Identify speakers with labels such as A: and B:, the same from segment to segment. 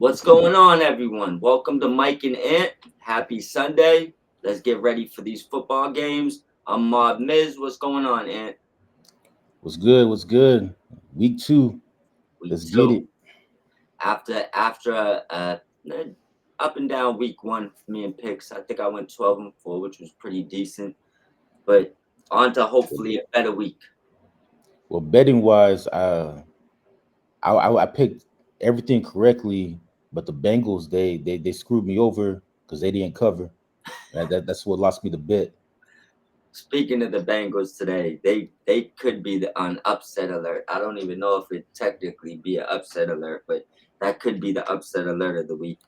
A: What's going on, everyone? Welcome to Mike and Ant. Happy Sunday. Let's get ready for these football games. I'm Mob Miz. What's going on, Ant?
B: What's good? What's good? Week 2.
A: Week
B: Let's get
A: two.
B: it.
A: After a up and down week one for me and picks, I think I went 12-4, which was pretty decent. But on to hopefully a better week.
B: Well, betting wise, I picked everything correctly, but the Bengals they screwed me over because they didn't cover. That's what lost me the bet.
A: Speaking of the Bengals today, they could be on upset alert. I don't even know if it technically be an upset alert, but that could be the upset alert of the week.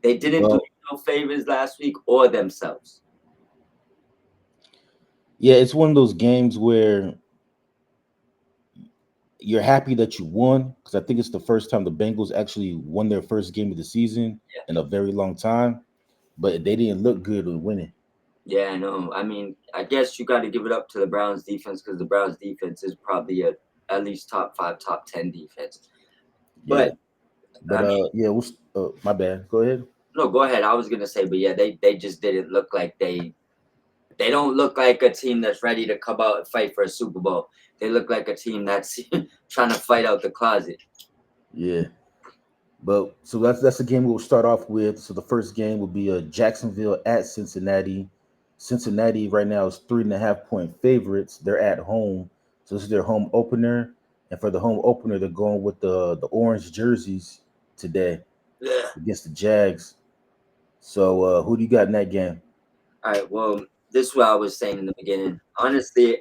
A: They didn't do
B: Well,
A: you no favors last week or themselves.
B: yeah, it's one of those games where you're happy that you won because I think it's the first time the Bengals actually won their first game of the season in a very long time, but they didn't look good with winning.
A: Yeah, I know. I mean, I guess you got to give it up to the Browns defense because the Browns defense is probably at least top five, top 10 defense.
B: Yeah,
A: But
B: but
A: I mean,
B: yeah, my bad. Go ahead.
A: no, go ahead. I was gonna say, but yeah, they just didn't look like they don't look like a team that's ready to come out and fight for a Super Bowl. They look like a team that's trying to fight out the closet.
B: Yeah. But so that's the game we'll start off with. So the first game will be Jacksonville at Cincinnati. Cincinnati right now is 3.5 point favorites. They're at home, so this is their home opener. And for the home opener, they're going with the orange jerseys today
A: Yeah.
B: against the Jags. So who do you got in that game?
A: All right. Well, this is what I was saying in the beginning. Honestly,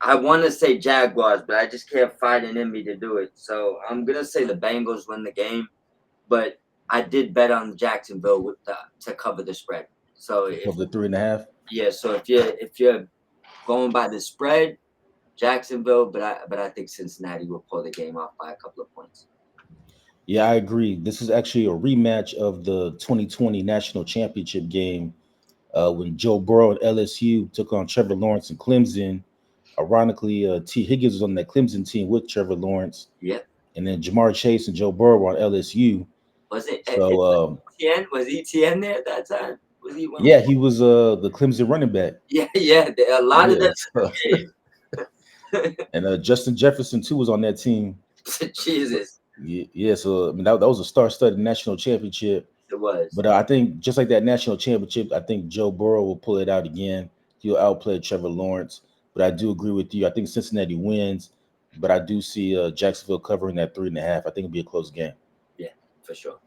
A: I want to say Jaguars, but I just can't find it in me to do it. So I'm gonna say the Bengals win the game, but I did bet on Jacksonville to cover the spread. So if
B: Of the 3.5?
A: yeah, so if you're going by the spread, Jacksonville, but I think Cincinnati will pull the game off by a couple of points.
B: Yeah, I agree. This is actually a rematch of the 2020 national championship game when Joe Burrow and LSU took on Trevor Lawrence and Clemson. Ironically, T. Higgins was on that Clemson team with Trevor Lawrence,
A: Yep.
B: and then Jamar Chase and Joe Burrow were on LSU.
A: Was it
B: So
A: ETN? Was ETN there at that time? Was he one of
B: yeah, he was the Clemson running back.
A: Yeah, yeah. A lot of
B: Yeah,
A: them
B: so, and Justin Jefferson too was on that team. So
A: Jesus,
B: yeah, so I mean that was a star-studded national championship.
A: it was.
B: But I think just like that national championship, I think Joe Burrow will pull it out again. He'll outplay Trevor Lawrence. But I do agree with you. I think Cincinnati wins, but I do see Jacksonville covering that 3.5. I think it'll be a close game.
A: Yeah, for sure.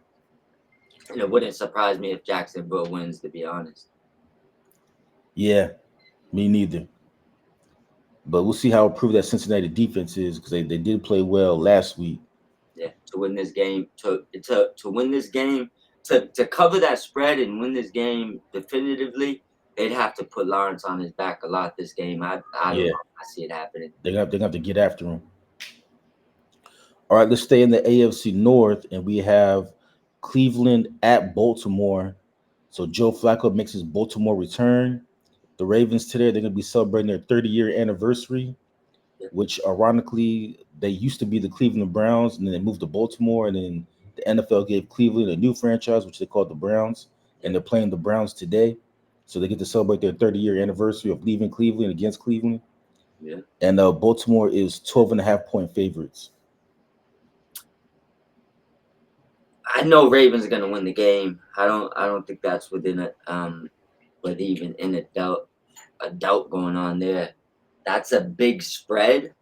A: And it wouldn't surprise me if Jacksonville wins, to be honest.
B: Yeah, me neither. But we'll see how improved that Cincinnati defense is because they did play well last week.
A: Yeah, to win this game, to win this game, to cover that spread and win this game definitively, they'd have to put Lawrence on his back a lot this game. I don't
B: Yeah,
A: know. I see it happening.
B: they're gonna have to get after him. All right, let's stay in the AFC North, and we have Cleveland at Baltimore. So Joe Flacco makes his Baltimore return. The Ravens today, they're going to be celebrating their 30-year anniversary,
A: Yeah,
B: which ironically, they used to be the Cleveland Browns, and then they moved to Baltimore, and then the NFL gave Cleveland a new franchise, which they called the Browns,
A: yeah,
B: and they're playing the Browns today. So they get to celebrate their 30-year anniversary of leaving Cleveland against Cleveland.
A: yeah.
B: And Baltimore is 12.5 point favorites.
A: I know Ravens are gonna win the game. I don't think that's within a with even in a doubt going on there. That's a big spread.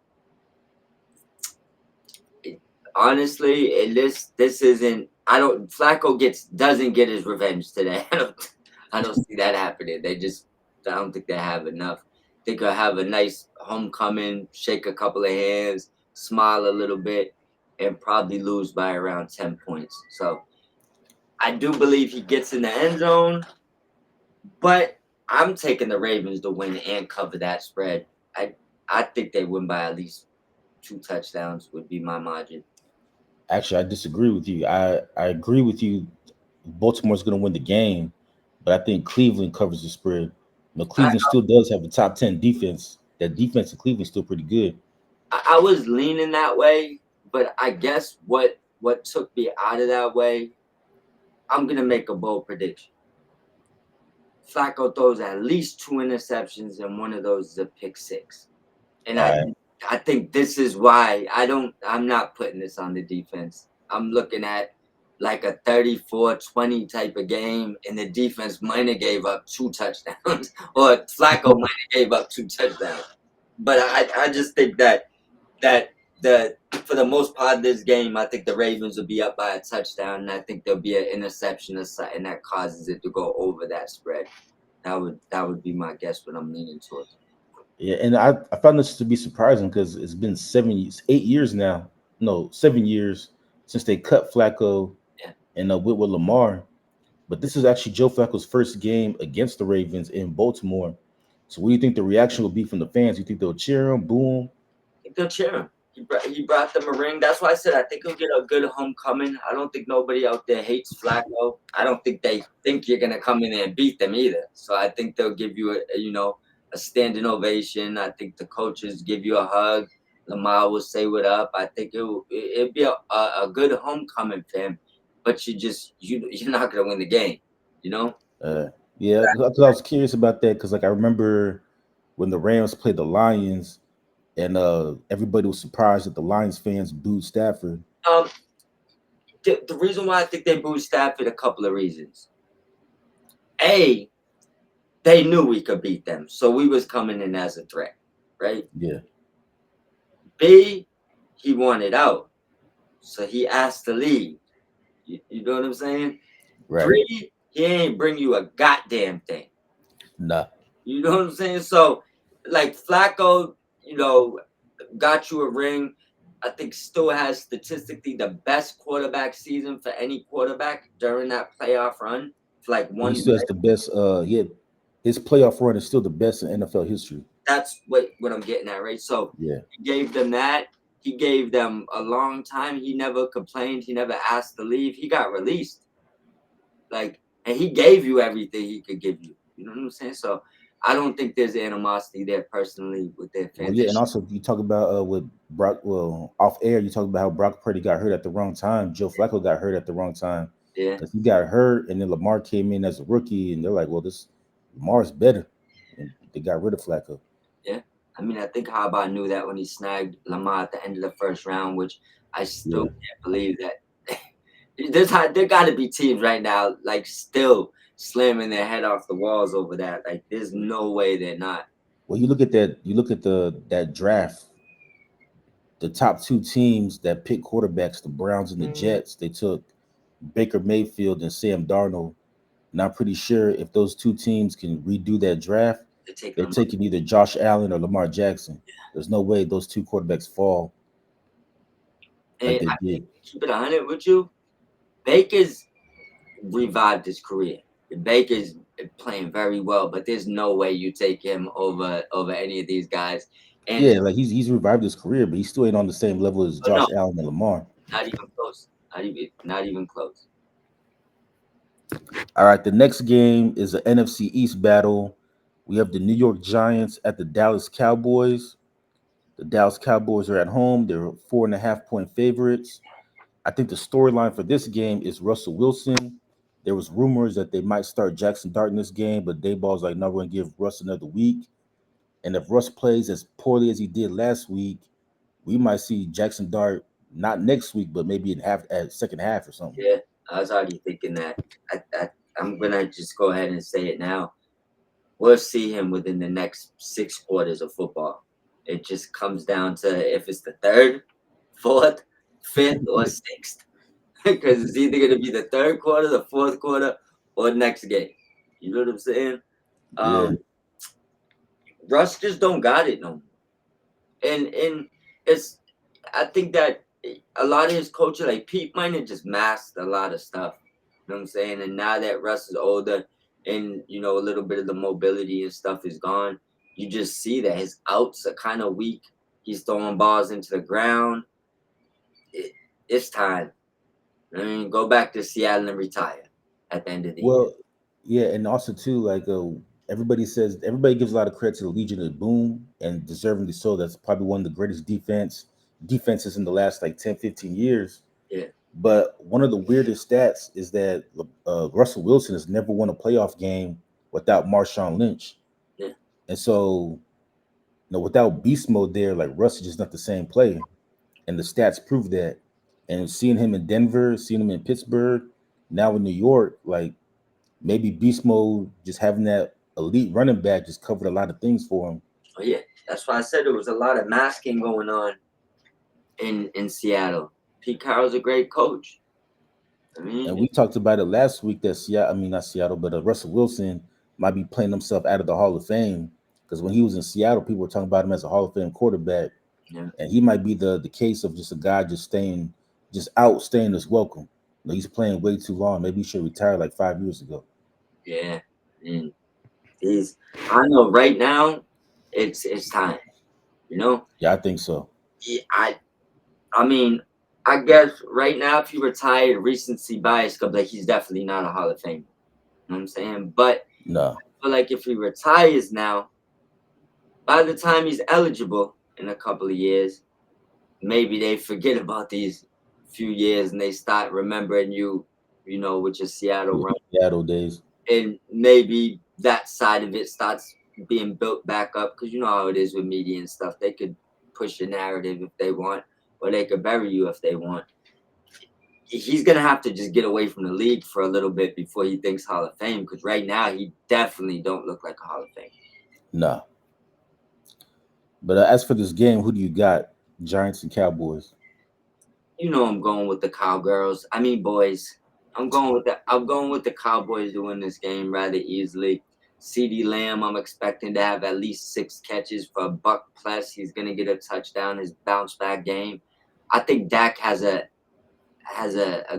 A: Honestly, this isn't. I don't. Flacco doesn't get his revenge today. I don't see that happening. I don't think they have enough. They could have a nice homecoming, shake a couple of hands, smile a little bit, and probably lose by around 10 points. So I do believe he gets in the end zone, but I'm taking the Ravens to win and cover that spread. I think they win by at least 2 touchdowns would be my margin.
B: Actually, I disagree with you. I agree with you. Baltimore's going to win the game, but I think Cleveland covers the spread. Cleveland still does have a top 10 defense. That defense in Cleveland's still pretty good.
A: I was leaning that way, but I guess what took me out of that way. I'm gonna make a bold prediction. Flacco throws at least 2 interceptions, and one of those is a pick six. And
B: All
A: I
B: right.
A: I think this is why I'm not putting this on the defense. I'm looking at like a 34-20 type of game, and the defense might have gave up 2 touchdowns, or Flacco might have gave up 2 touchdowns. But I just think that the for the most part of this game, I think the Ravens will be up by a touchdown, and I think there'll be an interception or something that causes it to go over that spread. That would be my guess, what I'm leaning towards.
B: Yeah, and I found this to be surprising because it's been 8 years now. No, 7 years since they cut Flacco
A: Yeah.
B: and with Lamar. But this is actually Joe Flacco's first game against the Ravens in Baltimore. So what do you think the reaction will be from the fans? You think they'll cheer him, boo him?
A: I think they'll cheer him. He brought them a ring. That's why I said I think he'll get a good homecoming. I don't think nobody out there hates Flacco. I don't think they think you're gonna come in there and beat them either. So I think they'll give you a standing ovation. I think the coaches give you a hug. Lamar will say what up. I think it'd be a good homecoming for him. But you're not gonna win the game. You know.
B: Uh, yeah, because I was curious about that because like I remember when the Rams played the Lions and everybody was surprised that the Lions fans booed Stafford.
A: Um, the reason why I think they booed Stafford, a couple of reasons. A, they knew we could beat them, so we was coming in as a threat, right?
B: Yeah,
A: B, he wanted out, so he asked to leave. You know what I'm saying?
B: right.
A: 3, he ain't bring you a goddamn thing.
B: Nah.
A: You know what I'm saying? So, like Flacco, got you a ring. I think still has statistically the best quarterback season for any quarterback during that playoff run. For like
B: He
A: one
B: still has
A: year.
B: the best. His playoff run is still the best in NFL history.
A: That's what I'm getting at, right? So
B: Yeah,
A: he gave them that. He gave them a long time. He never complained. He never asked to leave. He got released. And he gave you everything he could give you. You know what I'm saying? So I don't think there's animosity there personally with their
B: well,
A: fans.
B: yeah, and also you talk about with Brock. Well, off air, you talk about how Brock Purdy got hurt at the wrong time. Joe Flacco got hurt at the wrong time
A: Yeah.
B: because he got hurt, and then Lamar came in as a rookie, and they're like, "Well, this Lamar's better," and they got rid of Flacco.
A: Yeah. I mean, I think Harbaugh knew that when he snagged Lamar at the end of the first round, which I still
B: Yeah.
A: can't believe that. There got to be teams right now, like, still slamming their head off the walls over that. Like, there's no way they're not.
B: Well, you look at that. You look at that draft. The top two teams that pick quarterbacks, the Browns and the Jets, they took Baker Mayfield and Sam Darnold. And I'm pretty sure if those two teams can redo that draft,
A: They're taking
B: they're
A: them.
B: taking either Josh Allen or Lamar Jackson. There's no way those two quarterbacks fall like
A: And
B: they
A: I
B: did.
A: keep it 100 with you. Baker's revived his career. Baker's playing very well, but there's no way you take him over any of these guys. And
B: Yeah, like he's revived his career, but he still ain't on the same level as
A: no,
B: Josh Allen and Lamar.
A: not even close. Not even close.
B: All right, the next game is the NFC East battle. We have the New York Giants at the Dallas Cowboys. The Dallas Cowboys are at home. They're 4.5 point favorites. I think the storyline for this game is Russell Wilson. There was rumors that they might start Jackson Dart in this game, but Dayball's like, no, we're gonna give Russ another week. And if Russ plays as poorly as he did last week, we might see Jackson Dart not next week, but maybe in at second half or something.
A: Yeah, I was already thinking that. I'm gonna just go ahead and say it now. We'll see him within the next 6 quarters of football. It just comes down to if it's the third, fourth, fifth, or sixth. Because it's either gonna be the third quarter, the fourth quarter, or next game. You know what I'm saying?
B: Yeah.
A: Um, Russ just don't got it no more. And it's I think that a lot of his coaching, like Pete might have just masked a lot of stuff. You know what I'm saying? And now that Russ is older and a little bit of the mobility and stuff is gone, you just see that his outs are kind of weak. He's throwing balls into the ground. It's time. I mean, go back to Seattle and retire at the end of the year.
B: Well, yeah, and also too, like everybody gives a lot of credit to the Legion of Boom, and deservingly so. That's probably one of the greatest defenses in the last like 10, 15 years.
A: Yeah.
B: But one of the weirdest stats is that Russell Wilson has never won a playoff game without Marshawn Lynch.
A: Yeah.
B: And so, without beast mode there, like Russ is just not the same player. And the stats prove that. And seeing him in Denver, seeing him in Pittsburgh, now in New York, like maybe beast mode, just having that elite running back just covered a lot of things for him.
A: Oh yeah, that's why I said there was a lot of masking going on in Seattle. Pete Carroll's a great coach. I
B: And
A: mean,
B: we talked about it last week that Seattle, I mean not Seattle, but Russell Wilson might be playing himself out of the Hall of Fame because when he was in Seattle, people were talking about him as a Hall of Fame quarterback,
A: yeah,
B: and he might be the case of just a guy just staying, just outstaying his welcome. He's playing way too long. Maybe he should retire like 5 years ago.
A: yeah. And he's. I know right now, it's time. You know,
B: Yeah, I think so.
A: He- I mean, I guess right now, if he retired, recency bias could be like he's definitely not a Hall of Famer. You know what I'm saying? But
B: No,
A: I feel like if he retires now, by the time he's eligible in a couple of years, maybe they forget about these few years and they start remembering you, with your Seattle
B: yeah,
A: run.
B: Seattle days.
A: And maybe that side of it starts being built back up because you know how it is with media and stuff. They could push a narrative if they want, or they could bury you if they want. He's gonna have to just get away from the league for a little bit before he thinks Hall of Fame. Because right now he definitely don't look like a Hall of Fame.
B: No. But as for this game, who do you got? Giants and Cowboys.
A: You know I'm going with the Cowgirls. I mean boys. I'm going with the Cowboys to win this game rather easily. CD Lamb, I'm expecting to have at least 6 catches for a buck plus. He's gonna get a touchdown, his bounce back game. I think Dak has a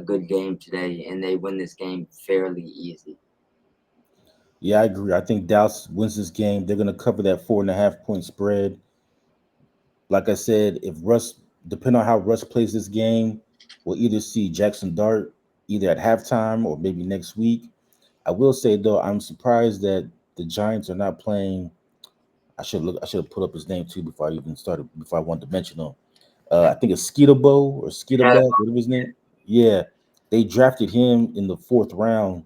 A: good game today and they win this game fairly easy.
B: Yeah, I agree. I think Dallas wins this game. They're gonna cover that 4.5 point spread. Like I said, if Russ, depending on how Russ plays this game, we'll either see Jackson Dart either at halftime or maybe next week. I will say though, I'm surprised that the Giants are not playing. I should have put up his name too before I even started. Before I wanted to mention him. I think it's Skeetabo or
A: Yeah,
B: Skeetaback, whatever his name. Yeah, they drafted him in the fourth round,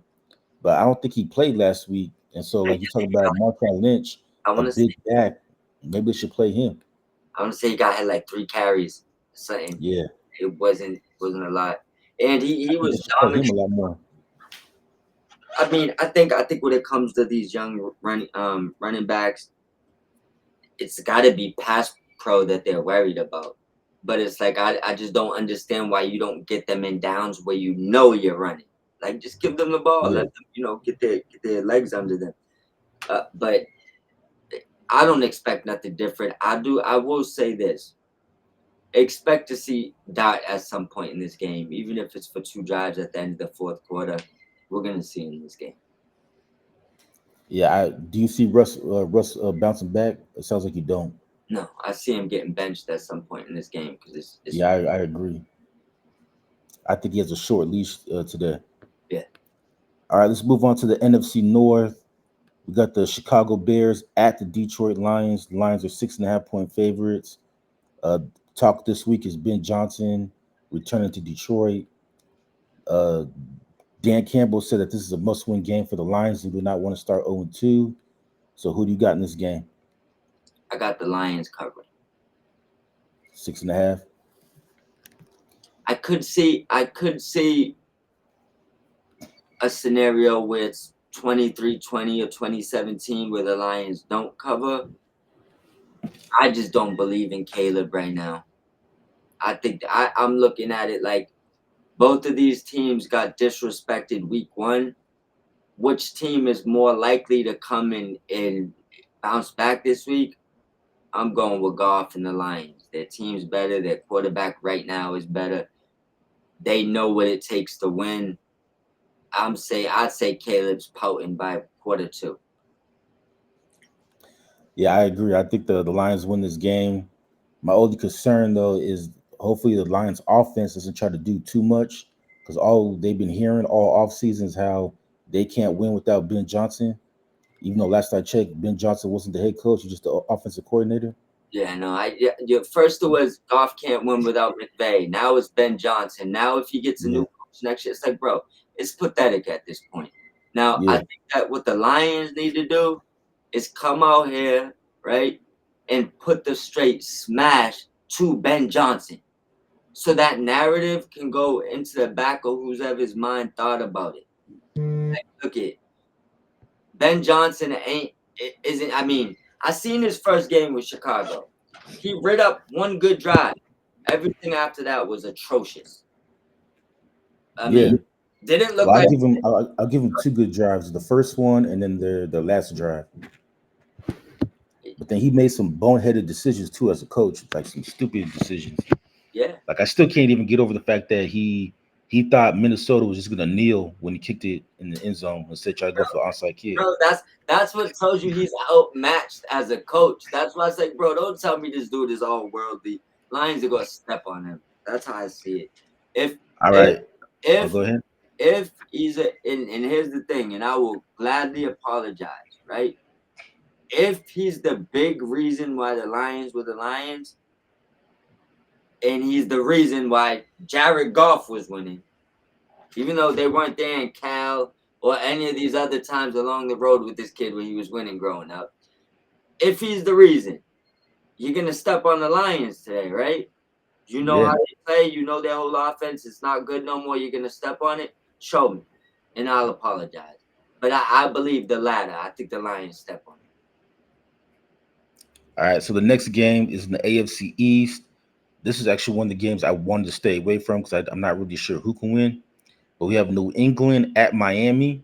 B: but I don't think he played last week. And so, like you talking about Marshawn Lynch,
A: I
B: a
A: want to say
B: big back, maybe they should play him.
A: I want to say he got had like 3 carries, something.
B: Yeah,
A: It wasn't a lot, and
B: I
A: he
B: think
A: was
B: they should play him
A: dominant.
B: a lot more.
A: I mean, I think when it comes to these young running backs, it's got to be pass pro that they're worried about. But it's like I just don't understand why you don't get them in downs where you know you're running. Like just give them the ball, let
B: Yeah,
A: them get their legs under them. But I don't expect nothing different. I will say this: expect to see Dot at some point in this game, even if it's for 2 drives at the end of the fourth quarter. We're gonna see him in this game.
B: yeah. Do you see Russ bouncing back? It sounds like you don't.
A: No, I see him getting benched at some point in this game because it's
B: Yeah, I agree. I think he has a short leash today.
A: yeah.
B: All right, let's move on to the NFC North. We got the Chicago Bears at the Detroit Lions. The Lions are 6.5 point favorites. Uh, Talk this week is Ben Johnson returning to Detroit. Uh, Dan Campbell said that this is a must-win game for the Lions, who do not want to start 0-2. So who do you got in this game?
A: I got the Lions covered.
B: 6.5.
A: I could see a scenario where it's 23-20 or 2017 where the Lions don't cover. I just don't believe in Caleb right now. I think I'm looking at it like both of these teams got disrespected week one. Which team is more likely to come in and bounce back this week? I'm going with Goff and the Lions. Their team's better. Their quarterback right now is better. They know what it takes to win. I'd say Caleb's pouting by quarter two.
B: Yeah, I agree. I think the Lions win this game. My only concern though is hopefully the Lions offense doesn't try to do too much because all they've been hearing all off season is how they can't win without Ben Johnson. Even though last I checked, Ben Johnson wasn't the head coach, he's just the offensive coordinator.
A: Yeah, no, first it was Goff can't win without McVay. Now it's Ben Johnson. Now if he gets a new
B: Yeah,
A: coach next year, it's like, bro, it's pathetic at this point. Now I
B: yeah,
A: think that what the Lions need to do is come out here, right, and put the straight smash to Ben Johnson. So that narrative can go into the back of whoever's mind thought about it. Like, look at Ben Johnson isn't. I mean, I seen his first game with Chicago. He rid up one good drive. Everything after that was atrocious. I
B: yeah.
A: mean, didn't look
B: Well,
A: like
B: I'll give him two good drives. The first one and then the last drive. But then he made some boneheaded decisions too as a coach, like some stupid decisions.
A: yeah,
B: Like I still can't even get over the fact that he thought Minnesota was just gonna kneel when he kicked it in the end zone instead try to go for the onside kick.
A: bro. That's what tells you he's outmatched as a coach. That's why I say, bro, don't tell me this dude is all worldly. Lions are gonna step on him. That's how I see it. If
B: All
A: if
B: right. Oh,
A: if
B: go ahead.
A: if he's and here's the thing, and I will gladly apologize, right? If he's the big reason why the Lions were the Lions, and he's the reason why Jared Goff was winning, even though they weren't there in Cal or any of these other times along the road with this kid when he was winning growing up. If he's the reason, you're gonna step on the Lions today, right? You know
B: Yeah.
A: how they play, you know their whole offense is not good no more. You're gonna step on it, show me, and I'll apologize. But I believe the latter. I think the Lions step on it.
B: All right. So the next game is in the AFC East. This is actually one of the games I wanted to stay away from because I'm not really sure who can win. But we have New England at Miami.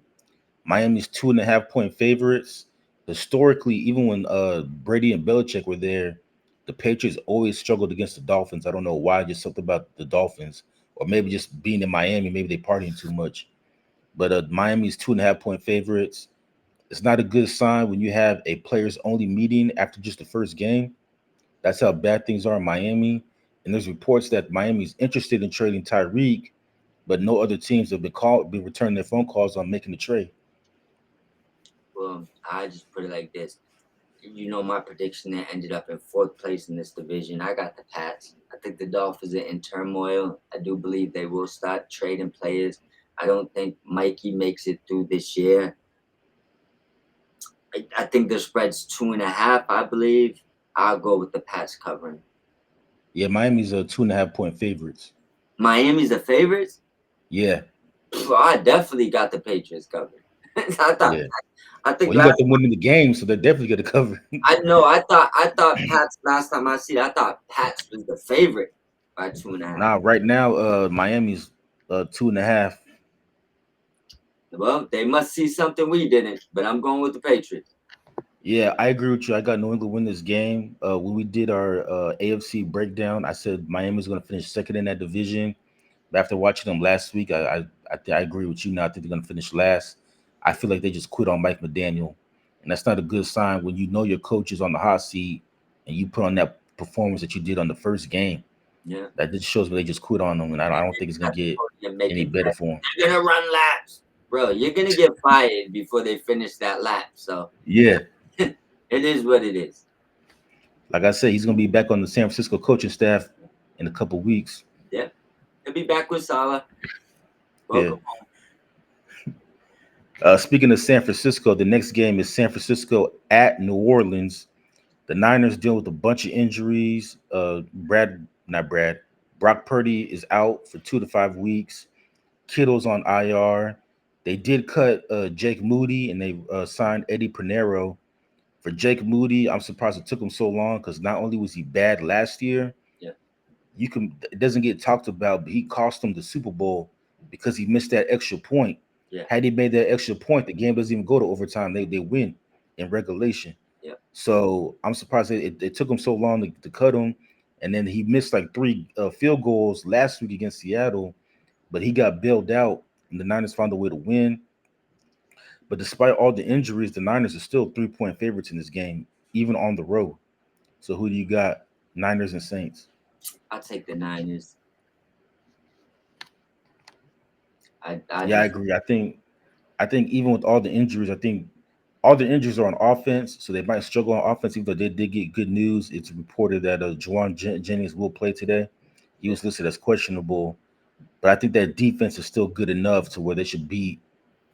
B: Miami's 2.5 point favorites. Historically, even when Brady and Belichick were there, the Patriots always struggled against the Dolphins. I don't know why, just something about the Dolphins, or maybe just being in Miami, maybe they partying too much. But Miami's 2.5 point favorites. It's not a good sign when you have a players only meeting after just the first game. That's how bad things are in Miami. And there's reports that Miami's interested in trading Tyreek, but no other teams have been returning their phone calls on making the trade.
A: Well, I just put it like this. You know my prediction that ended up in fourth place in this division. I got the Pats. I think the Dolphins are in turmoil. I do believe they will start trading players. I don't think Mikey makes it through this year. I think the spread's 2.5. I believe I'll go with the Pats covering.
B: Yeah, Miami's a 2.5 point favorites.
A: Miami's the favorites.
B: Yeah,
A: I definitely got the Patriots covered. I thought.
B: yeah.
A: I think
B: Well, you got them winning the game, so they're definitely going to cover.
A: I know. I thought Pats last time I see it. I thought Pats was the favorite by 2.5.
B: Now, right now, Miami's 2.5.
A: Well, they must see something we didn't, but I'm going with the Patriots.
B: Yeah, I agree with you. I got New England win this game. When we did our AFC breakdown, I said Miami's going to finish second in that division. But after watching them last week, I agree with you now. I think they're going to finish last. I feel like they just quit on Mike McDaniel, and that's not a good sign when you know your coach is on the hot seat and you put on that performance that you did on the first game.
A: Yeah.
B: That just shows me they just quit on them, and I don't think it's going to get
A: You're making
B: any better for them.
A: they're gonna run laps. Bro, you're gonna get fired before they finish that lap. So
B: Yeah,
A: it is what it is.
B: like I said, he's going to be back on the San Francisco coaching staff in a couple weeks.
A: Yeah. He'll be back with Salah.
B: Yeah.
A: Welcome.
B: Speaking of San Francisco, the next game is San Francisco at New Orleans. The Niners deal with a bunch of injuries. Not Brad. Brock Purdy is out for 2 to 5 weeks. Kittle's on IR. They did cut Jake Moody and they signed Eddie Pinero. For Jake Moody, I'm surprised it took him so long because not only was he bad last year,
A: Yeah.
B: it doesn't get talked about, but he cost them the Super Bowl because he missed that extra point.
A: Yeah.
B: Had he made that extra point, the game doesn't even go to overtime. They win in regulation.
A: Yeah.
B: So I'm surprised it took him so long to cut him. And then he missed like three field goals last week against Seattle, but he got bailed out, and the Niners found a way to win. But despite all the injuries, the Niners are still 3 point favorites in this game, even on the road. So who do you got? Niners and Saints.
A: I'll take the Niners. I
B: Yeah, I
A: just
B: agree. I think even with all the injuries, I think All the injuries are on offense, so they might struggle on offense. Even though they did get good news, it's reported that Juwan Jennings will play today. He
A: Yeah,
B: was listed as questionable, but I think that defense is still good enough to where they should beat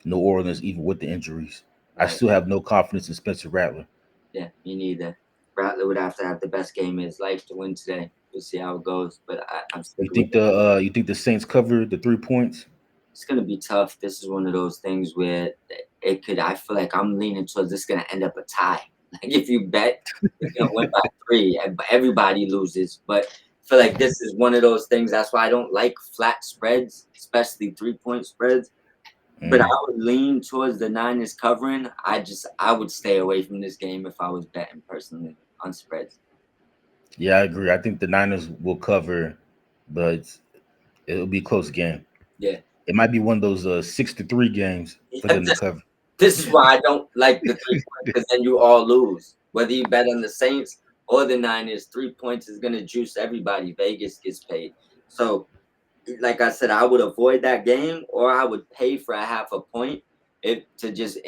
B: New Orleans even with the injuries. I
A: right.
B: still have no confidence in Spencer Rattler.
A: Yeah, me neither. Rattler would have to have the best game of his life to win today. We'll see how it goes, but I'm sticking with it.
B: You think the Saints covered the 3 points?
A: It's gonna be tough. This is one of those things where it could. I feel like I'm leaning towards this gonna end up a tie. Like if you bet, it's gonna win by three, and everybody loses. But I feel like this is one of those things. That's why I don't like flat spreads, especially 3-point spreads. But I
B: Mhm.
A: would lean towards the Niners covering. I would stay away from this game if I was betting personally on spreads.
B: Yeah, I agree. I think the Niners will cover, but it'll be a close game.
A: Yeah.
B: It might be one of those 6-3 games for
A: Yeah,
B: them to cover.
A: this is why I don't like the 3 points because then you all lose. Whether you bet on the Saints or the Niners, 3 points is gonna juice everybody. Vegas gets paid. So, like I said, I would avoid that game, or I would pay for a half a point if to just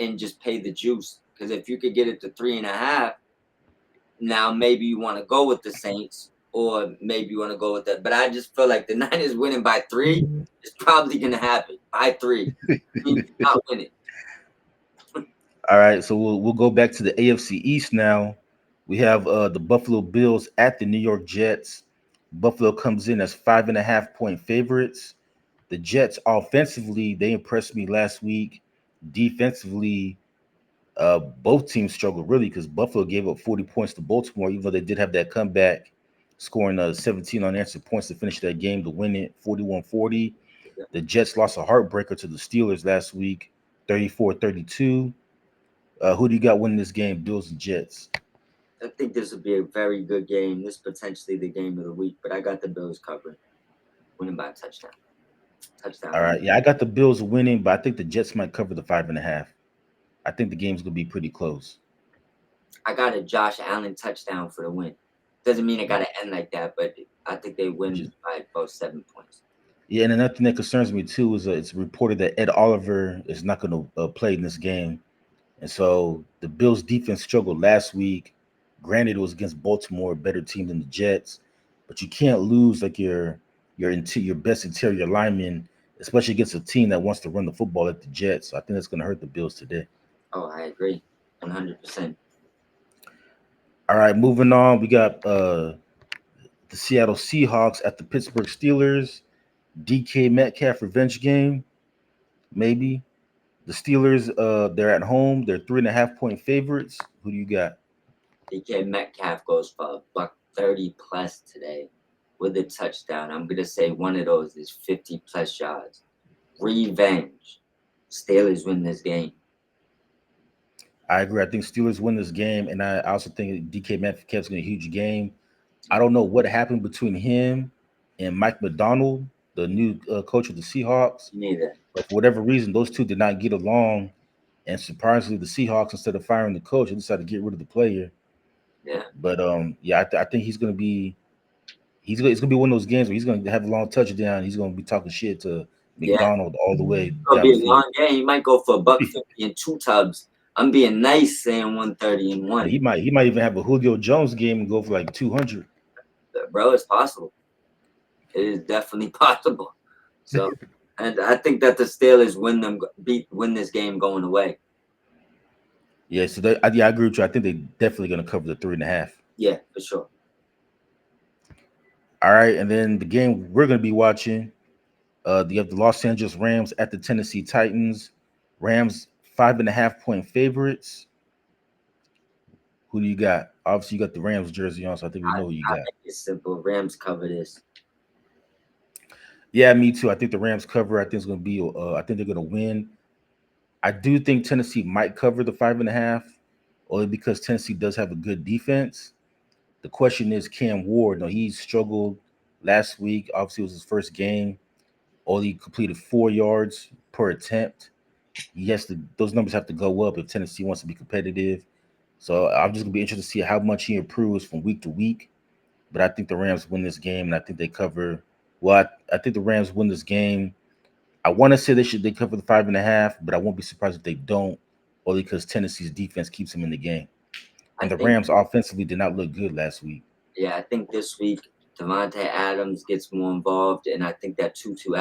A: pay the juice. Because if you could get it to 3.5, now maybe you want to go with the Saints, or maybe you want to go with that. But I just feel like the Niners winning by three is probably gonna happen by three. I mean, not winning.
B: All right, so we'll go back to the AFC East now. We have the Buffalo Bills at the New York Jets. Buffalo comes in as 5.5 point favorites. The Jets offensively, they impressed me last week. Defensively, both teams struggled really because Buffalo gave up 40 points to Baltimore, even though they did have that comeback, scoring 17 unanswered points to finish that game to win it 41-40. The Jets lost a heartbreaker to the Steelers last week, 34-32. Who do you got winning this game, Bills and Jets?
A: I think this would be a very good game. This potentially the game of the week, but I got the Bills covered, winning by a touchdown.
B: All
A: Touchdown win.
B: right, yeah, I got the Bills winning, but I think the Jets might cover the 5.5. I think the game's gonna be pretty close.
A: I got a Josh Allen touchdown for the win. Doesn't mean it got to end like that, but I think they
B: Which
A: win
B: is
A: by about 7 points.
B: Yeah, and another thing that concerns me too is it's reported that Ed Oliver is not going to play in this game, and so the Bills' defense struggled last week. Granted, it was against Baltimore, a better team than the Jets, but you can't lose like your best interior lineman, especially against a team that wants to run the football at the Jets. So I think that's going to hurt the Bills today.
A: Oh, I agree, 100%.
B: All right, moving on, we got the Seattle Seahawks at the Pittsburgh Steelers. DK Metcalf revenge game, maybe. The Steelers, they're at home. They're 3.5 point favorites. Who do you got?
A: DK Metcalf goes for a buck 30 plus today with a touchdown. I'm gonna say one of those is 50 plus yards. Revenge. Steelers win this game.
B: I agree. I think Steelers win this game, and I also think DK Metcalf's going to a huge game. I don't know what happened between him and Mike McDonald, the new coach of the Seahawks,
A: Neither.
B: but for whatever reason, those two did not get along. And surprisingly, the Seahawks, instead of firing the coach, they decided to get rid of the player.
A: Yeah.
B: But yeah, I think he's going to be it's going to be one of those games where he's going to have a long touchdown. He's going to be talking shit to
A: Yeah.
B: McDonald all the way
A: Gonna
B: down
A: be
B: the
A: a
B: field.
A: long game. He might go for a buck 50 and two tubs. I'm being nice saying 130 and one.
B: He might even have a Julio Jones game and go for like 200.
A: Bro, it's possible. It is definitely possible. So, and I think that the Steelers win this game going away.
B: Yeah, so yeah, I agree with you. I think they're definitely going to cover the 3.5.
A: Yeah, for sure.
B: All right, and then the game we're going to be watching, you have the Los Angeles Rams at the Tennessee Titans. Rams 5.5 point favorites. Who do you got? Obviously, you got the Rams jersey on, so I think we know who you
A: I
B: got.
A: think it's simple. Rams cover this.
B: Yeah, me too. I think the Rams cover. I think it's going to be. I think they're going to win. I do think Tennessee might cover the 5.5, only because Tennessee does have a good defense. The question is Cam Ward. No, he struggled last week. Obviously, it was his first game. Only completed 4 yards per attempt. He has to; those numbers have to go up if Tennessee wants to be competitive. So I'm just gonna be interested to see how much he improves from week to week. But I think the Rams win this game, and I think they cover. Well, I think the Rams win this game. I want to say they cover the 5.5, but I won't be surprised if they don't, only because Tennessee's defense keeps them in the game.
A: I
B: And the
A: think,
B: Rams offensively did not look good last week.
A: yeah, I think this week Devontae Adams gets more involved, and I think that Tutu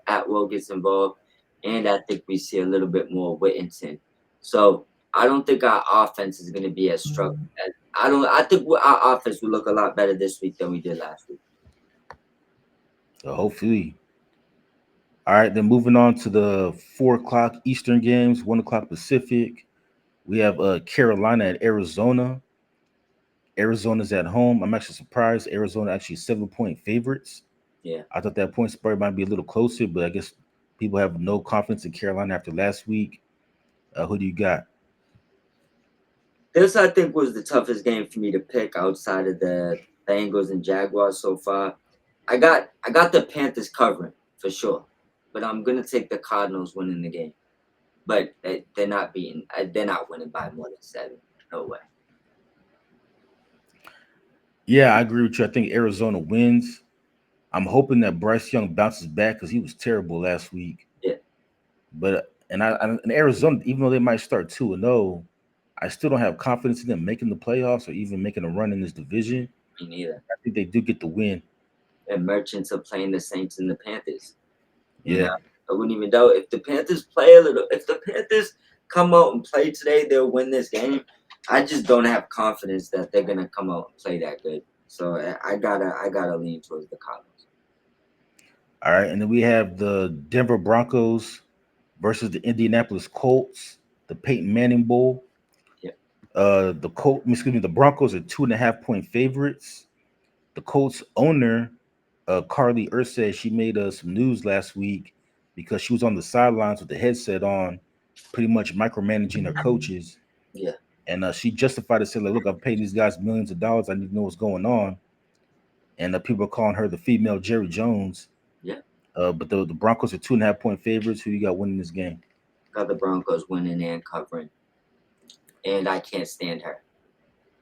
A: Atwell gets involved, and I think we see a little bit more Whittington. So I don't think our offense is going to be as struck. As, I don't. I think our offense will look a lot better this week than we did last week.
B: So hopefully. All right, then moving on to the 4 o'clock Eastern games, 1 o'clock Pacific. We have Carolina at Arizona. Arizona's at home. I'm actually surprised. Arizona actually 7-point favorites.
A: Yeah.
B: I thought that point spread might be a little closer, but I guess people have no confidence in Carolina after last week. Who do you got?
A: This I think was the toughest game for me to pick outside of the Bengals and Jaguars so far. I got the Panthers covering for sure, but I'm gonna take the Cardinals winning the game. But they're not beating. They're not winning by more than 7. No way.
B: Yeah, I agree with you. I think Arizona wins. I'm hoping that Bryce Young bounces back because he was terrible last week.
A: Yeah,
B: But in Arizona, even though they might start 2-0, I still don't have confidence in them making the playoffs or even making a run in this division.
A: me neither.
B: I think they do get the win.
A: And Merchants are playing the Saints and the Panthers. You
B: Yeah.
A: know, I wouldn't even know if the Panthers play a little. If the Panthers come out and play today, they'll win this game. I just don't have confidence that they're gonna come out and play that good. So I gotta lean towards the Cardinals.
B: All right. And then we have the Denver Broncos versus the Indianapolis Colts, the Peyton Manning Bowl.
A: Yeah.
B: The Broncos are 2.5-point favorites. The Colts owner, Carly Ursay, she made some news last week because she was on the sidelines with the headset on, pretty much micromanaging her coaches.
A: Yeah.
B: And she justified it, said, like, look, I've paid these guys millions of dollars. I need to know what's going on. And people are calling her the female Jerry Jones.
A: Yeah.
B: But the Broncos are 2.5-point favorites. Who you got winning this game?
A: Got the Broncos winning and covering. And I can't stand her.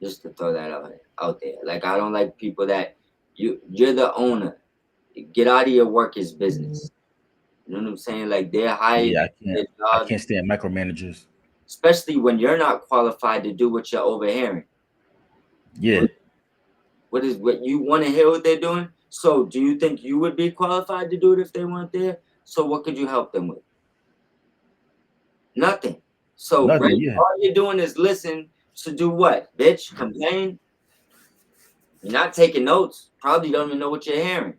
A: Just to throw that out there. Like, I don't like people that you're the owner. Get out of your workers' business. You know what I'm saying? Like, they're hired
B: Yeah,
A: their
B: I
A: job,
B: can't stand micromanagers.
A: especially when you're not qualified to do what you're overhearing.
B: Yeah.
A: What you want to hear what they're doing? So do you think you would be qualified to do it if they weren't there? So what could you help them with? Nothing. So
B: Nothing.
A: right,
B: Yeah.
A: all you're doing is listen to do what? Bitch, complain. You're not taking notes. Probably don't even know what you're hearing.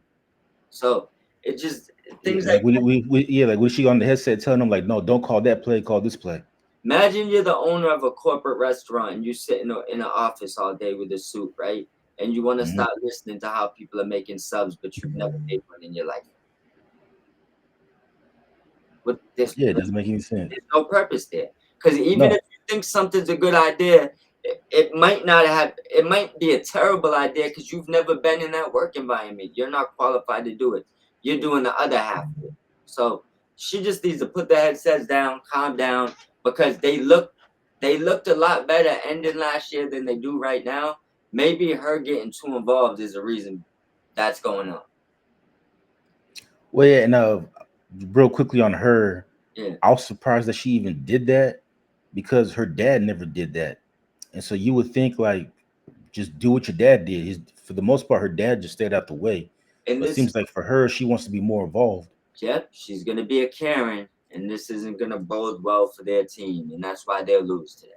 A: So it just things
B: Like
A: like
B: like was she on the headset telling them like, no, don't call that play, call this play.
A: imagine you're the owner of a corporate restaurant and you sit in an office all day with a suit, right? And you want to start listening to how people are making subs, but you've never made one in your life. With this,
B: Yeah, it doesn't make any sense.
A: there's no purpose there. Because even
B: No.
A: if you think something's a good idea, it might not have. It might be a terrible idea because you've never been in that work environment. You're not qualified to do it. You're doing the other half of it. So she just needs to put the headsets down, calm down, because they looked a lot better ending last year than they do right now. Maybe her getting too involved is the reason that's going on.
B: Well, yeah, and real quickly on her,
A: Yeah.
B: I was surprised that she even did that because her dad never did that. And so you would think like just do what your dad did. For the most part, her dad just stayed out the way.
A: And
B: But it seems like for her, she wants to be more involved.
A: Yep, she's gonna be a Karen, and this isn't gonna bode well for their team, and that's why they'll lose today.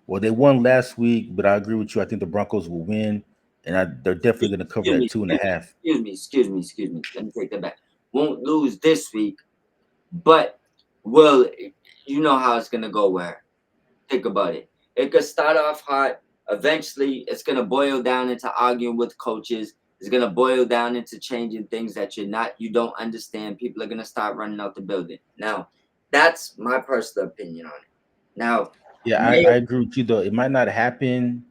B: Well, they won last week, but I agree with you. I think the Broncos will win, and they're definitely going to cover that 2.5.
A: Excuse me. Let me take that back. Won't lose this week, but will. You know how it's gonna go. Where? Think about it. It could start off hot. Eventually, it's gonna boil down into arguing with coaches. It's gonna boil down into changing things that you don't understand. People are gonna start running out the building. Now, that's my personal opinion on it. Now,
B: Yeah, I agree with you, though. It might not happen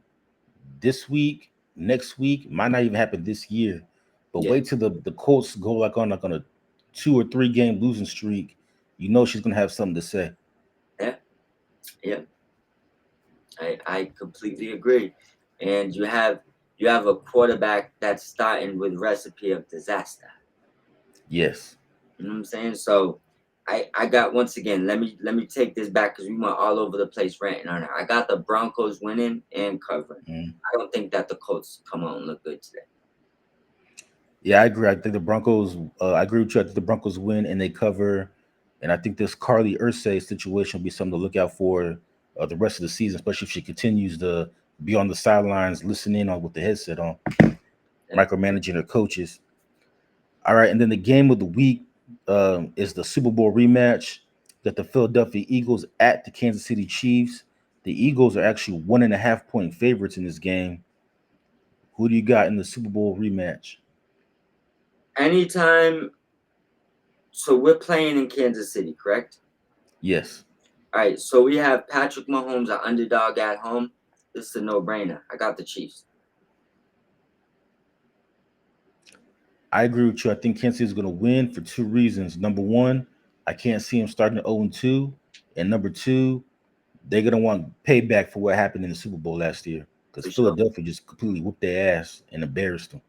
B: this week, next week, might not even happen this year. But wait till the Colts go like on a 2 or 3 game losing streak. You know she's going to have something to say.
A: Yeah. I completely agree. And you have a quarterback that's starting with recipe of disaster.
B: Yes.
A: You know what I'm saying? So I got once again. Let me take this back because we went all over the place ranting on it. I got the Broncos winning and covering.
B: Mm.
A: I don't think that the Colts come out and look good today.
B: Yeah, I agree. I think the Broncos. I agree with you. I think the Broncos win and they cover, and I think this Carly Ursay situation will be something to look out for the rest of the season, especially if she continues to be on the sidelines, listening on with the headset on,
A: Yeah.
B: micromanaging her coaches. All right, and then the game of the week is the Super Bowl rematch. Got the Philadelphia Eagles at the Kansas City Chiefs. The Eagles are actually 1.5 point favorites in this game. Who do you got in the Super Bowl rematch?
A: Anytime. So we're playing in Kansas City, correct?
B: Yes,
A: All right. So we have Patrick Mahomes, an underdog at home. This is a no-brainer. I got the Chiefs.
B: I agree with you. I think Kansas City is going to win for two reasons. Number one, I can't see them starting at 0-2. And number two, they're going to want payback for what happened in the Super Bowl last year because
A: For sure.
B: Philadelphia just completely whooped their ass and embarrassed them.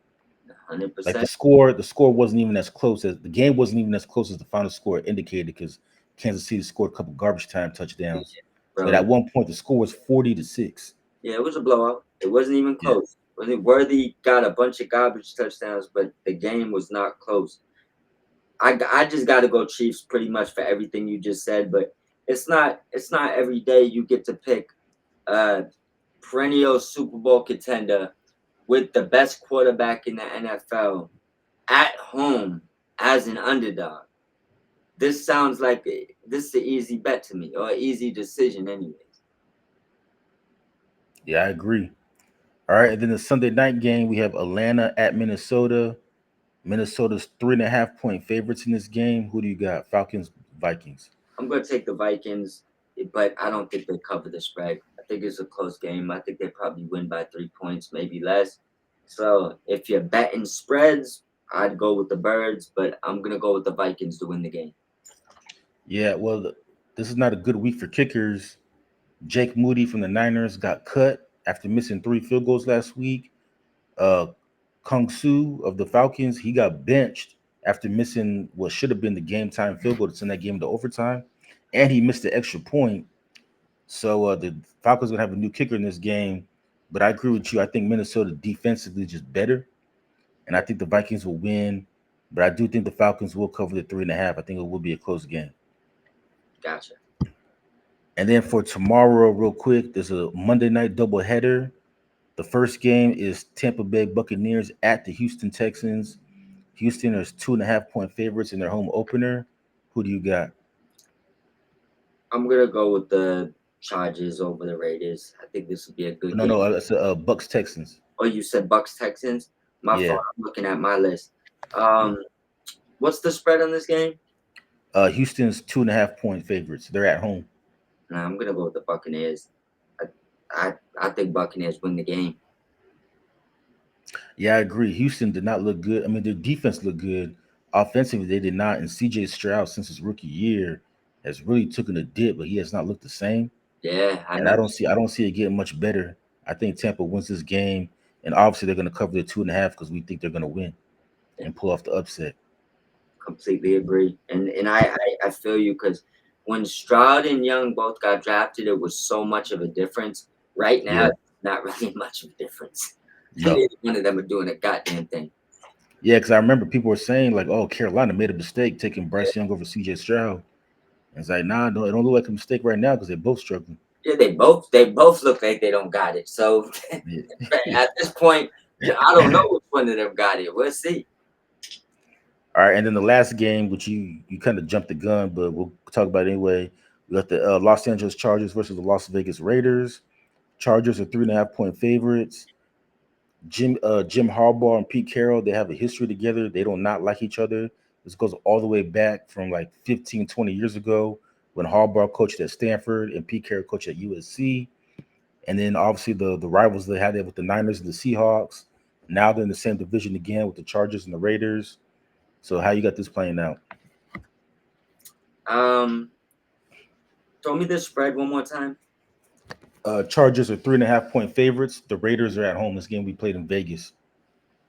B: Like
A: 100%.
B: the score wasn't even as close as the game wasn't even as close as the final score indicated because Kansas City scored a couple garbage time touchdowns. But
A: Bro.
B: at one point, the score was 40-6.
A: Yeah, it was a blowout. It wasn't even
B: Yeah,
A: close. Wasn't Worthy got a bunch of garbage touchdowns, but the game was not close. I just got to go Chiefs pretty much for everything you just said, but it's not every day you get to pick a perennial Super Bowl contender with the best quarterback in the NFL at home as an underdog. This sounds like this is an easy bet to me or an easy decision, anyways.
B: yeah, I agree. All right, and then the Sunday night game, we have Atlanta at Minnesota. Minnesota's 3.5 point favorites in this game. Who do you got? Falcons, Vikings.
A: I'm going to take the Vikings, but I don't think they cover the spread. I think it's a close game. I think they probably win by 3 points, maybe less. So if you're betting spreads, I'd go with the Birds, but I'm going to go with the Vikings to win the game.
B: Yeah, well, this is not a good week for kickers. Jake Moody from the Niners got cut after missing 3 field goals last week. Uh, Kung Su of the Falcons, he got benched after missing what should have been the game time field goal to send that game to overtime, and he missed the extra point. So the Falcons gonna have a new kicker in this game. But I agree with you. I think Minnesota defensively is just better, and I think the Vikings will win. But I do think the Falcons will cover the 3.5. I think it will be a close game.
A: Gotcha.
B: And then for tomorrow, real quick, there's a Monday night doubleheader. The first game is Tampa Bay Buccaneers at the Houston Texans. Houston is 2.5 point favorites in their home opener. Who do you got?
A: I'm going to go with the Chargers over the Raiders. I think this will be a good
B: No,
A: game.
B: no, it's Bucks Texans.
A: Oh, you said Bucks Texans? My
B: Yeah,
A: fault. I'm looking at my list. Um, what's the spread on this game?
B: Houston's 2.5 point favorites. They're at home.
A: Nah, I'm gonna go with the Buccaneers. I I think Buccaneers win the game.
B: Yeah, I agree. Houston did not look good. I mean, their defense looked good. Offensively, they did not. And CJ Stroud, since his rookie year, has really taken a dip, but he has not looked the same.
A: Yeah, I
B: And I
A: know.
B: don't see it getting much better. I think Tampa wins this game, and obviously they're going to cover the 2.5 because we think they're going to win
A: Yeah,
B: and pull off the upset.
A: completely agree. And I feel you because when Stroud and Young both got drafted, it was so much of a difference. Right now,
B: Yeah,
A: it's not really much of a difference.
B: no,
A: Neither one of them are doing a goddamn thing.
B: yeah, because I remember people were saying like, "Oh, Carolina made a mistake taking Bryce Young over CJ Stroud." And it's like, nah, no, it don't look like a mistake right now because they're both struggling.
A: Yeah, they both look like they don't got it. So
B: Yeah.
A: at this point, I don't know which one of them got it. We'll see.
B: All right, and then the last game, which you kind of jumped the gun, but we'll talk about it anyway. We got the Los Angeles Chargers versus the Las Vegas Raiders. Chargers are 3.5 point favorites. Jim Harbaugh and Pete Carroll, they have a history together. They don't not like each other. This goes all the way back from like 15, 20 years ago when Harbaugh coached at Stanford and Pete Carroll coached at USC. And then obviously the rivals they had there with the Niners and the Seahawks. Now they're in the same division again with the Chargers and the Raiders. So how you got this playing out?
A: Um, Throw me the spread one more time.
B: Chargers are 3.5 point favorites. The Raiders are at home. This game we played in Vegas.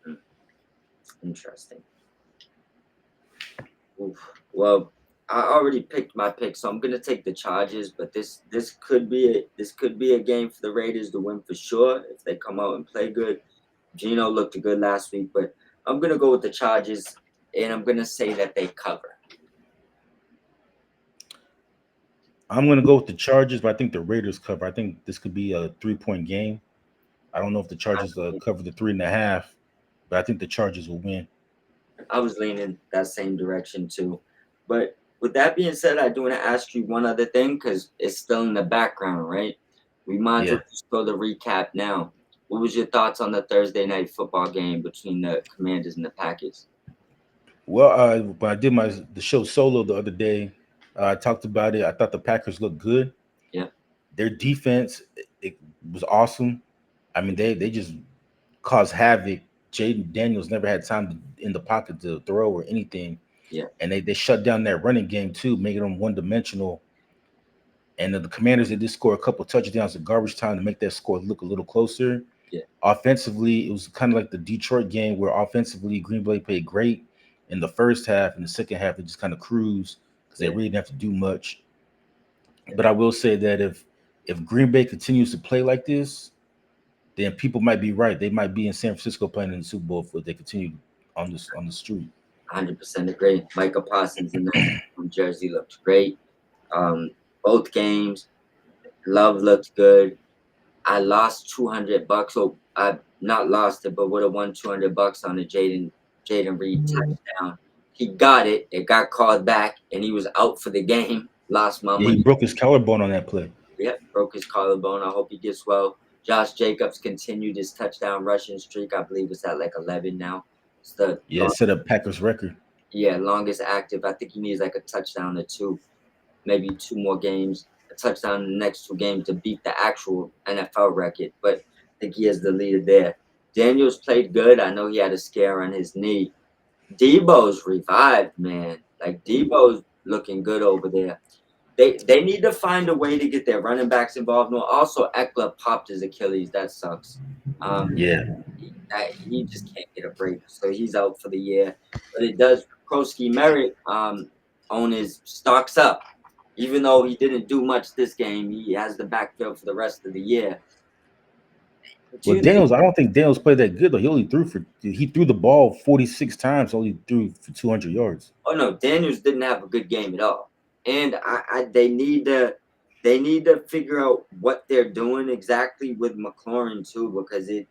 A: Hmm, interesting. Oof. Well, I already picked my pick, so I'm gonna take the Chargers. But this could be a game for the Raiders to win for sure if they come out and play good. Gino looked good last week, but I'm gonna go with the Chargers, and I'm gonna say that they cover.
B: I'm gonna go with the Chargers, but I think the Raiders cover. I think this could be a 3-point game. I don't know if the Chargers cover the 3.5, but I think the Chargers will win.
A: I was leaning that same direction too. But with that being said, I do want to ask you one other thing because it's still in the background, right? We might as
B: Yeah.
A: well just go to recap now. What was your thoughts on the Thursday night football game between the Commanders and the Packers?
B: Well, when I did the show solo the other day, I talked about it. I thought the Packers looked good.
A: Yeah,
B: Their defense it was awesome. I mean, they just caused havoc. Jaden Daniels never had time in the pocket to throw or anything,
A: yeah,
B: and they shut down that running game too, making them one dimensional. And the Commanders they did score a couple touchdowns at garbage time to make that score look a little closer.
A: yeah,
B: Offensively, it was kind of like the Detroit game where offensively Green Bay played great in the first half. In the second half, they just kind of cruised because they
A: yeah,
B: really didn't have to do much.
A: yeah.
B: But I will say that if Green Bay continues to play like this, then people might be right. They might be in San Francisco playing in the Super Bowl if they continue on the street.
A: 100% agree. Micah Parsons in that New Jersey looked great. Um, both games, Love looked good. I lost $200. So I not lost it, but would have won $200 on the Jaden Reed touchdown. He got it. It got called back, and he was out for the game. Lost my
B: Yeah, he
A: money.
B: broke his collarbone on that play.
A: Yep, broke his collarbone. I hope he gets well. Josh Jacobs continued his touchdown rushing streak. I believe it's at like 11 now. It's the
B: Yeah, set up Packers record.
A: longest active. I think he needs like a touchdown or two, maybe two more games, a touchdown in the next two games to beat the actual NFL record. But I think he is the leader there. Daniels played good. I know he had a scare on his knee. Debo's revived, man. Like Debo's looking good over there. They need to find a way to get their running backs involved. No, also Eckler popped his Achilles. That sucks. Um,
B: Yeah.
A: he just can't get a break, so he's out for the year. But it does Krosky Merritt own his stocks up. Even though he didn't do much this game, he has the backfield for the rest of the year. Do
B: Well,
A: you think?
B: Daniels, I don't think Daniels played that good though. He threw the ball 46 times, only threw for 200 yards.
A: Oh no, Daniels didn't have a good game at all, and they need to figure out what they're doing exactly with McLaurin too, because it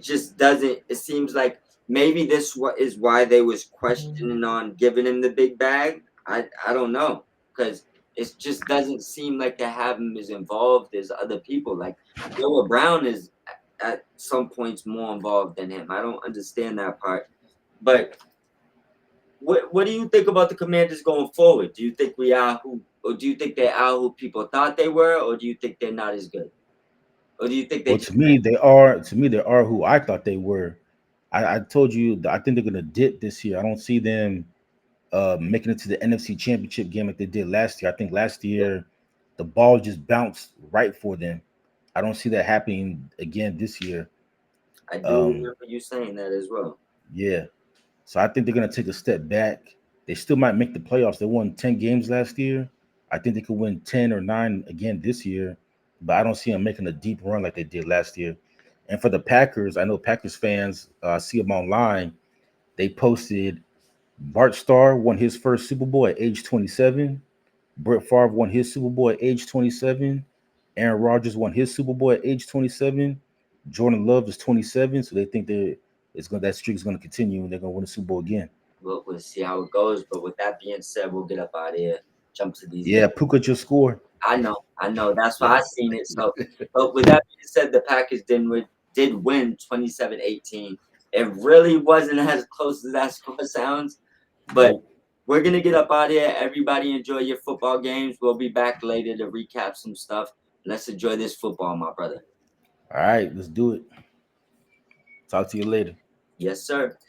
A: just doesn't. It seems like maybe this what is why they was questioning on giving him the big bag. I don't know because it just doesn't seem like they have him as involved as other people. Like Noah Brown is at some points more involved than him. I don't understand that part. But what do you think about the Commanders going forward? Do you think we are who, or do you think they are who people thought they were, or do you think they're not as good, or do you think they
B: Well,
A: just
B: to me, they are. To me, they are who I thought they were. I told you that I think they're gonna dip this year. I don't see them making it to the NFC Championship game like they did last year. I think last
A: yeah,
B: year the ball just bounced right for them. I don't see that happening again this year.
A: I do
B: Um,
A: remember you saying that as well.
B: yeah. So I think they're gonna take a step back. They still might make the playoffs. They won 10 games last year. I think they could win 10 or 9 again this year, but I don't see them making a deep run like they did last year. And for the Packers, I know Packers fans see them online. They posted Bart Starr won his first Super Bowl at age 27. Brett Favre won his Super Bowl at age 27. Aaron Rodgers won his Super Bowl at age 27. Jordan Love is 27, so they think that streak is going to continue and they're going to win the Super Bowl again.
A: We'll see how it goes. But with that being said, we'll get up out of here, jump to these
B: Yeah,
A: games.
B: Puka just scored.
A: I know. That's
B: Yeah.
A: why I seen it. So, but with that being said, the Packers did win 27-18. It really wasn't as close as that score sounds, but
B: Nope.
A: we're gonna get up out of here. Everybody enjoy your football games. We'll be back later to recap some stuff. Let's enjoy this football, my brother.
B: All right, let's do it. Talk to you later.
A: Yes, sir.